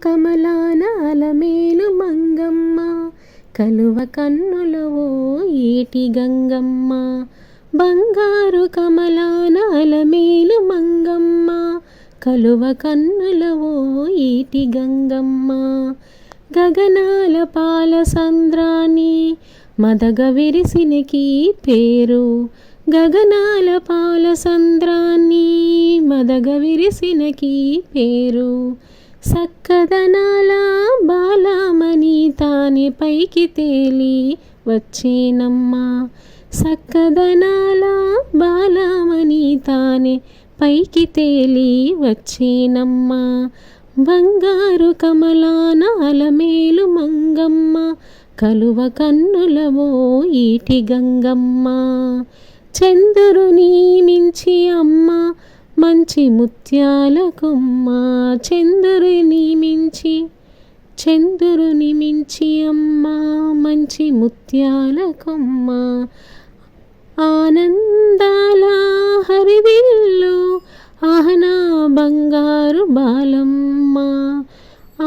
కమలాన అలమేలు మంగమ్మ, కలువ కన్నులవో ఈటి గంగమ్మ. బంగారు కమలాన అలమేలు మంగమ్మ, కలువ కన్నులవో ఈటి గంగమ్మ. గగనాల పాల సంద్రాన్ని మదగ విరిసినకి పేరు, గగనాల పాల సంద్రాన్ని మదగ విరిసినకి పేరు. సక్కదనాల బాలమణి తానే పైకి తేలి వచ్చేనమ్మా, సక్కదనాల బాలమణి తానే పైకి తేలి వచ్చేనమ్మా. బంగారు కమలాన అలమేలు మంగమ్మ, కలువ కన్నులవో ఈటి గంగమ్మ. చంద్రుని మించి అమ్మ మంచి ముత్యాల కొమ్మ, చంద్రుని మించి అమ్మ మంచి ముత్యాల కొమ్మ. ఆనందాల హరివిల్లు ఆహనా బంగారు బాలమ్మ,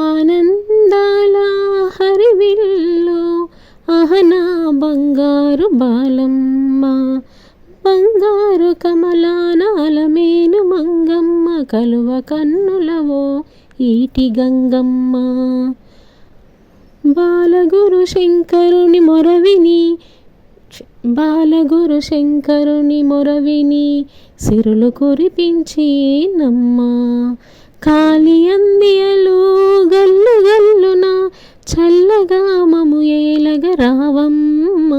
ఆనందాల హరివిల్లు ఆహనా బంగారు బాలమ్మ. బంగారు కమలాన అలమేలు మంగమ్మ, కలువ కన్నులవో ఈటి గంగమ్మ. బాలగురు శంకరుని మొరవిని సిరులు కురిపించేనమ్మ. కాలి అందియలు గల్లు గల్లున చల్లగా మము ఏలగ రావమ్మ.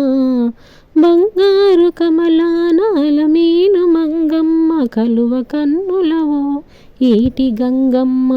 బంగారు కమలాన అలమేలు మంగమ్మ, కలువ కన్నులవో ఈటి గంగమ్మ.